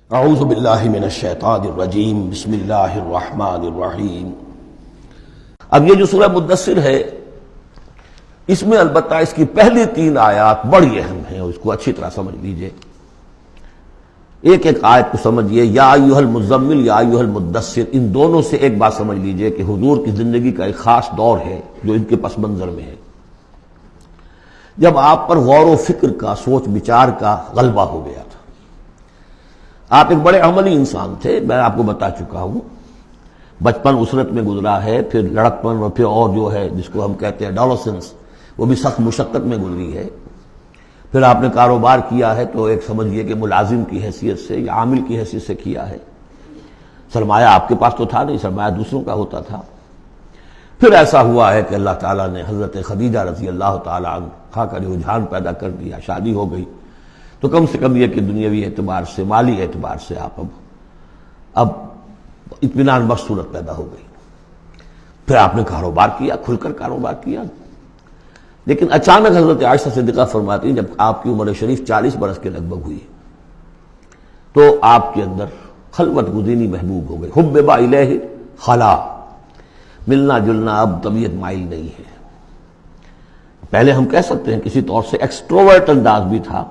اعوذ باللہ من الشیطان الرجیم بسم اللہ الرحمن الرحیم۔ اب یہ جو سورہ مدثر ہے اس میں البتہ اس کی پہلی 3 آیات بڑی اہم ہیں اور اس کو اچھی طرح سمجھ لیجئے۔ ایک ایک آیت کو سمجھیے، یا ایھا المزمل یا ایھا المدثر، ان دونوں سے ایک بات سمجھ لیجئے کہ حضور کی زندگی کا ایک خاص دور ہے جو ان کے پس منظر میں ہے، جب آپ پر غور و فکر کا، سوچ بچار کا غلبہ ہو گیا تھا۔ آپ ایک بڑے عملی انسان تھے، میں آپ کو بتا چکا ہوں۔ بچپن اسرت میں گزرا ہے، پھر لڑکپن اور پھر اور جو ہے جس کو ہم کہتے ہیں ایڈولسنس، وہ بھی سخت مشقت میں گزری ہے۔ پھر آپ نے کاروبار کیا ہے تو ایک سمجھیے کہ ملازم کی حیثیت سے یا عامل کی حیثیت سے کیا ہے۔ سرمایہ آپ کے پاس تو تھا نہیں، سرمایہ دوسروں کا ہوتا تھا۔ پھر ایسا ہوا ہے کہ اللہ تعالیٰ نے حضرت خدیجہ رضی اللہ تعالیٰ عنہا کا رجحان پیدا کر دیا، شادی ہو گئی، تو کم سے کم یہ کہ دنیاوی اعتبار سے، مالی اعتبار سے آپ اب اطمینان بخش صورت پیدا ہو گئی۔ پھر آپ نے کاروبار کیا، کھل کر کاروبار کیا، لیکن اچانک حضرت عائشہ صدیقہ فرماتی جب آپ کی عمر شریف 40 برس کے لگ بھگ ہوئی تو آپ کے اندر خلوت گزینی محبوب ہو گئی۔ حبب الیہ خلا، ملنا جلنا اب طبیعت مائل نہیں ہے۔ پہلے ہم کہہ سکتے ہیں کسی طور سے ایکسٹروورٹ انداز بھی تھا،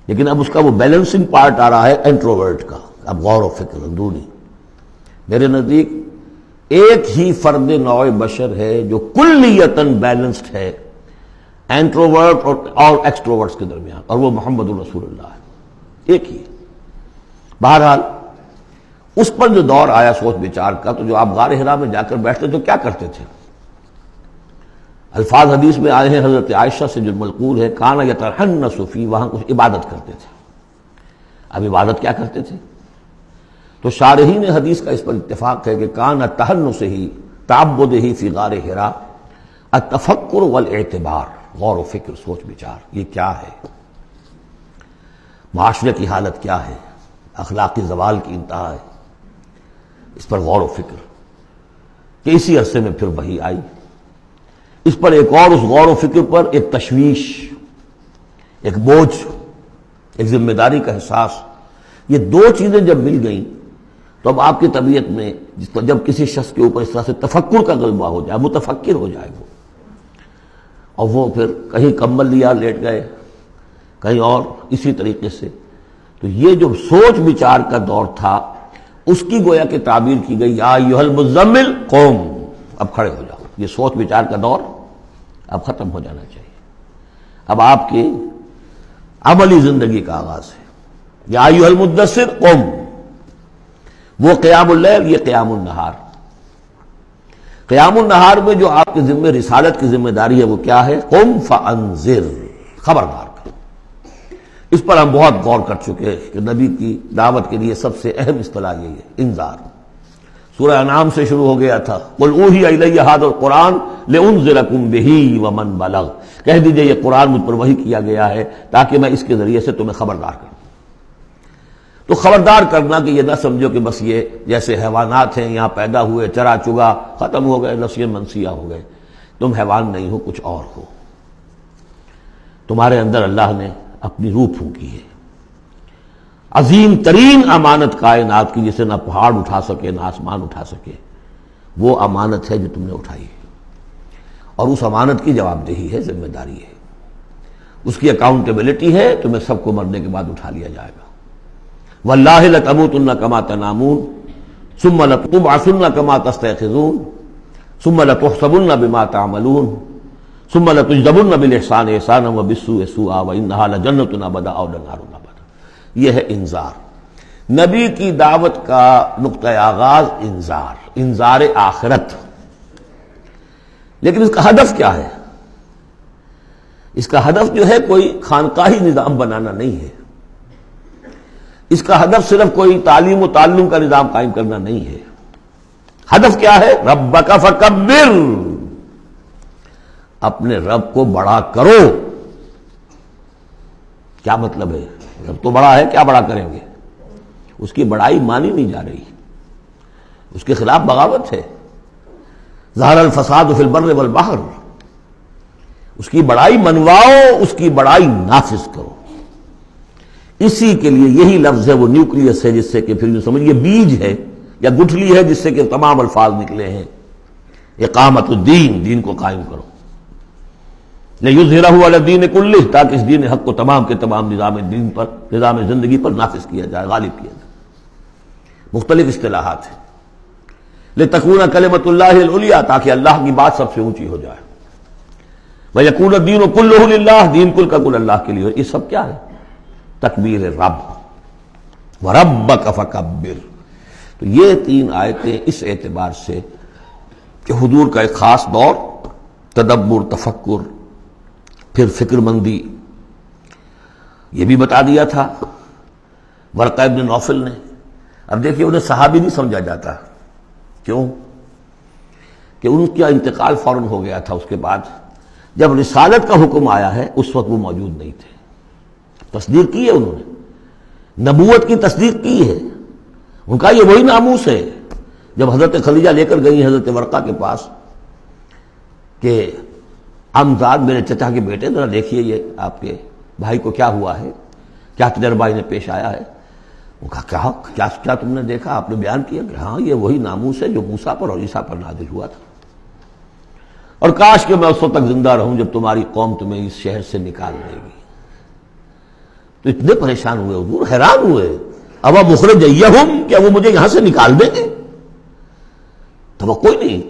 لیکن اب اس کا وہ بیلنسنگ پارٹ آ رہا ہے انٹروورٹ کا۔ اب غور و فکر اندرونی، میرے نزدیک ایک ہی فرد نوع بشر ہے جو کلیتاً بیلنسڈ ہے انٹروورٹ اور ایکسٹروورٹس کے درمیان، اور وہ محمد الرسول اللہ ہے، ایک ہی۔ بہرحال اس پر جو دور آیا سوچ بچار کا، تو جو آپ غار حرا میں جا کر بیٹھتے تو کیا کرتے تھے؟ الفاظ حدیث میں آئے ہیں، حضرت عائشہ سے جو منقول ہے، کانا یتحنث فی، وہاں کچھ عبادت کرتے تھے۔ اب عبادت کیا کرتے تھے؟ تو شارحین حدیث کا اس پر اتفاق ہے کہ کانا تحنثہ تعبدہ فی غار حرا التفکر والاعتبار، غور و فکر، سوچ بچار، یہ کیا ہے، معاشرے کی حالت کیا ہے، اخلاقی زوال کی انتہا ہے، اس پر غور و فکر کہ اسی عرصے میں پھر وحی آئی۔ اس پر ایک اور، اس غور و فکر پر ایک تشویش، ایک بوجھ، ایک ذمہ داری کا احساس، یہ دو چیزیں جب مل گئیں تو اب آپ کی طبیعت میں جب کسی شخص کے اوپر اس طرح سے تفکر کا غلبہ ہو جائے، متفکر ہو جائے وہ، اور وہ پھر کہیں کمبل لیا لیٹ گئے، کہیں اور اسی طریقے سے، تو یہ جو سوچ بچار کا دور تھا اس کی گویا کہ تعبیر کی گئی، یا ایھا المزمل قوم، اب کھڑے ہو جاؤ۔ یہ سوچ بچار کا دور اب ختم ہو جانا چاہیے، اب آپ کی عملی زندگی کا آغاز ہے۔ یا ایھا المدثر قم، وہ قیام اللیل، یہ قیام النہار۔ قیام النہار میں جو آپ کے ذمہ رسالت کی ذمہ داری ہے وہ کیا ہے؟ قم فانذر، خبردار کر۔ اس پر ہم بہت غور کر چکے ہیں کہ نبی کی دعوت کے لیے سب سے اہم اصطلاح یہی ہے، انذار۔ سورہ انعام سے شروع ہو گیا تھا، قل اوحی الی ھذا القرآن لانذرکم بہ ومن بلغ، کہہ دیجئے یہ قرآن مجھ پر وحی کیا گیا ہے تاکہ میں اس کے ذریعے سے تمہیں خبردار کروں۔ تو خبردار کرنا کہ یہ نہ سمجھو کہ بس یہ جیسے حیوانات ہیں، یہاں پیدا ہوئے، چرا چگا، ختم ہو گئے، نسیاں منسیہ ہو گئے، تم حیوان نہیں ہو، کچھ اور ہو۔ تمہارے اندر اللہ نے اپنی روح پھونکی ہے، عظیم ترین امانت کائنات کی، جسے نہ پہاڑ اٹھا سکے نہ آسمان اٹھا سکے، وہ امانت ہے جو تم نے اٹھائی ہے، اور اس امانت کی جواب دہی ہے، ذمہ داری ہے، اس کی اکاؤنٹیبلٹی ہے، تمہیں سب کو مرنے کے بعد اٹھا لیا جائے گا۔ واللہ لتموتن کما تنامون ثم لتبعثن کما تستيقظون ثم لتحسبن بما تعملون ثم لتجزون بالاحسان احسانا وبالسوء سوءا وانها لجنة ابدا او لنار ابدا۔ یہ ہے انذار۔ نبی کی دعوت کا نقطہ آغاز انذار آخرت، لیکن اس کا ہدف کیا ہے؟ اس کا ہدف جو ہے کوئی خانقاہی نظام بنانا نہیں ہے، اس کا ہدف صرف کوئی تعلیم و تعلم کا نظام قائم کرنا نہیں ہے۔ ہدف کیا ہے؟ ربک فکبر، اپنے رب کو بڑا کرو۔ کیا مطلب ہے؟ رب تو بڑا ہے، کیا بڑا کریں گے؟ اس کی بڑائی مانی نہیں جا رہی، اس کے خلاف بغاوت ہے۔ ظہر الفساد فی البر والبحر، اس کی بڑائی منواؤ، اس کی بڑائی نافذ کرو۔ اسی کے لیے یہی لفظ ہے وہ نیوکلیس ہے، جس سے کہ پھر یہ سمجھیے بیج ہے یا گٹھلی ہے جس سے کہ تمام الفاظ نکلے ہیں۔ اقامت الدین، دین کو قائم کرو، لِیُظْہِرَہُ عَلَى الدِّینِ کُلِّہ، تاکہ اس دین حق کو تمام کے تمام نظام دین پر، نظام زندگی پر نافذ کیا جائے، غالب کیا جائے۔ مختلف اصطلاحات ہیں۔ لِتَکُونَ کلمۃ اللہ العلیٰ، تاکہ اللہ کی بات سب سے اونچی ہو جائے۔ وَیَکُونَ الدِّینُ کُلُّہُ لِلَّہ، دین کل کا کل اللہ کے لیے۔ یہ سب کیا ہے؟ تکبیر رب، وَرَبَّکَ فَکَبِّرْ۔ تو یہ تین آیتیں اس اعتبار سے کہ حضور کا ایک خاص دور، تدبر، تفکر، پھر فکر مندی، یہ بھی بتا دیا تھا ورقہ ابن نوفل نے۔ اب دیکھیے انہیں صحابی نہیں سمجھا جاتا، کیوں؟ کہ ان کا انتقال فوراً ہو گیا تھا۔ اس کے بعد جب رسالت کا حکم آیا ہے اس وقت وہ موجود نہیں تھے۔ تصدیق کی ہے انہوں نے، نبوت کی تصدیق کی ہے، ان کا یہ وہی ناموس ہے۔ جب حضرت خدیجہ لے کر گئی حضرت ورقہ کے پاس کہ عمزاد میرے چچا کے بیٹے، ذرا دیکھیے یہ آپ کے بھائی کو کیا ہوا ہے، کیا تجربہ انہیں پیش آیا ہے۔ وہ کہا کیا تم نے دیکھا؟ آپ نے بیان کیا کہ ہاں یہ وہی ناموس ہے جو موسیٰ پر اور عیسیٰ پر نازل ہوا تھا، اور کاش کہ میں اس وقت تک زندہ رہوں جب تمہاری قوم تمہیں اس شہر سے نکال دے گی۔ تو اتنے پریشان ہوئے حضور، حیران ہوئے، اب مخرجیہم، کیا وہ مجھے یہاں سے نکال دیں گے؟ توقع نہیں،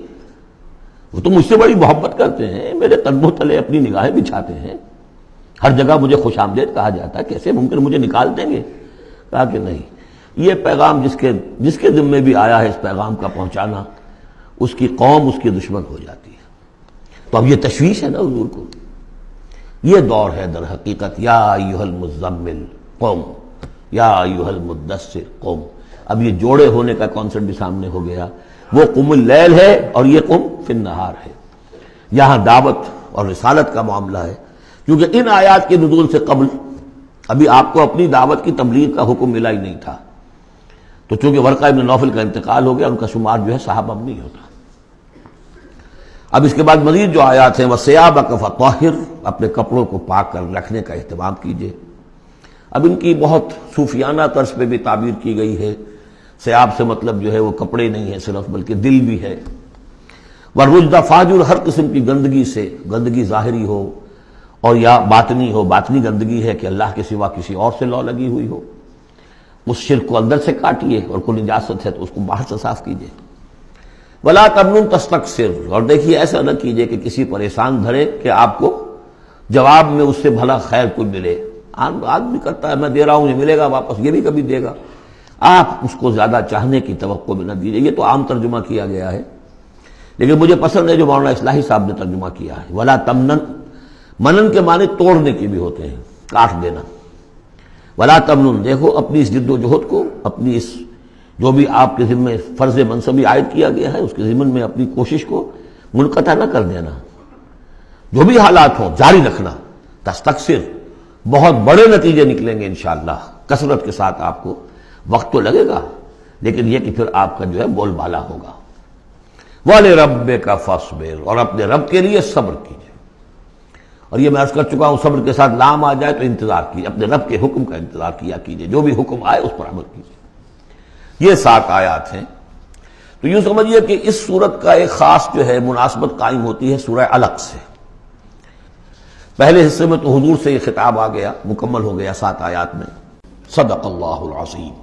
وہ تو مجھ سے بڑی محبت کرتے ہیں، میرے قدموں تلے اپنی نگاہیں بچھاتے ہیں، ہر جگہ مجھے خوش آمدید کہا جاتا ہے، کیسے ممکن مجھے نکال دیں گے؟ کہا کہ نہیں، یہ پیغام جس کے ذمے بھی آیا ہے اس پیغام کا پہنچانا، اس کی قوم اس کی دشمن ہو جاتی ہے۔ تو اب یہ تشویش ہے نا حضور کو۔ یہ دور ہے در حقیقت یا ایھا المزمل قم، یا ایھا المدثر قم۔ اب یہ جوڑے ہونے کا کانسیپٹ بھی سامنے ہو گیا، وہ قم اللیل ہے اور یہ قم فی النہار ہے۔ یہاں دعوت اور رسالت کا معاملہ ہے، کیونکہ ان آیات کے نزول سے قبل ابھی آپ کو اپنی دعوت کی تبلیغ کا حکم ملا ہی نہیں تھا، تو چونکہ ورقہ ابن نوفل کا انتقال ہو گیا، ان کا شمار جو ہے صحابہ میں نہیں ہوتا۔ اب اس کے بعد مزید جو آیات ہیں، وَثِیابَکَ فَطَہِّرْ، اپنے کپڑوں کو پاک کر رکھنے کا اہتمام کیجیے۔ اب ان کی بہت صوفیانہ طرز پہ بھی تعبیر کی گئی ہے۔ ثیاب سے مطلب جو ہے وہ کپڑے نہیں ہے صرف، بلکہ دل بھی ہے۔ وَالرُّجْزَ فَاہْجُرْ، ہر قسم کی گندگی سے، گندگی ظاہری ہو اور یا باطنی ہو۔ باطنی گندگی ہے کہ اللہ کے سوا کسی اور سے لو لگی ہوئی ہو، اس شرک کو اندر سے کاٹیے، اور کوئی نجاست ہے تو اس کو باہر سے صاف کیجیے۔ وَلَا تَمْنُنْ تَسْتَكْثِرْ، اور دیکھیے ایسا نہ کیجیے کہ کسی پر احسان دھرے کہ آپ کو جواب میں اس سے بھلا خیر کوئی ملے۔ آدمی کرتا ہے میں دے رہا ہوں، یہ ملے گا واپس، یہ بھی کبھی دے گا، آپ اس کو زیادہ چاہنے کی توقع میں نہ دیجیے۔ یہ تو عام ترجمہ کیا گیا ہے، لیکن مجھے پسند ہے جو مولانا اصلاحی صاحب نے ترجمہ کیا ہے، وَلَا تَمْنُنْ، منن کے معنی توڑنے کی بھی ہوتے ہیں، کاٹ دینا۔ وَلَا تَمْنُنْ، دیکھو اپنی اس جد و جہد کو، اپنی اس جو بھی آپ کے ذمہ فرض منصبی عائد کیا گیا ہے اس کے ضمن میں اپنی کوشش کو منقطع نہ کر دینا، جو بھی حالات ہوں جاری رکھنا۔ تستکثر، بہت بڑے نتیجے نکلیں گے انشاءاللہ، کثرت کے ساتھ آپ کو وقت تو لگے گا، لیکن یہ کہ پھر آپ کا جو ہے بول بالا ہوگا۔ وَلِرَبِّكَ فَاصْبِرْ، اور اپنے رب کے لیے صبر کیجیے۔ اور یہ میں عرض کر چکا ہوں، صبر کے ساتھ لام آ جائے تو انتظار کیجیے، اپنے رب کے حکم کا انتظار کیا کیجیے، جو بھی حکم آئے اس پر عمل کیجیے۔ یہ 7 آیات ہیں۔ تو یوں سمجھیے کہ اس سورت کا ایک خاص جو ہے مناسبت قائم ہوتی ہے سورہ علق سے۔ پہلے حصے میں تو حضور سے یہ خطاب آ گیا، مکمل ہو گیا 7 آیات میں۔ صدق اللہ العظیم۔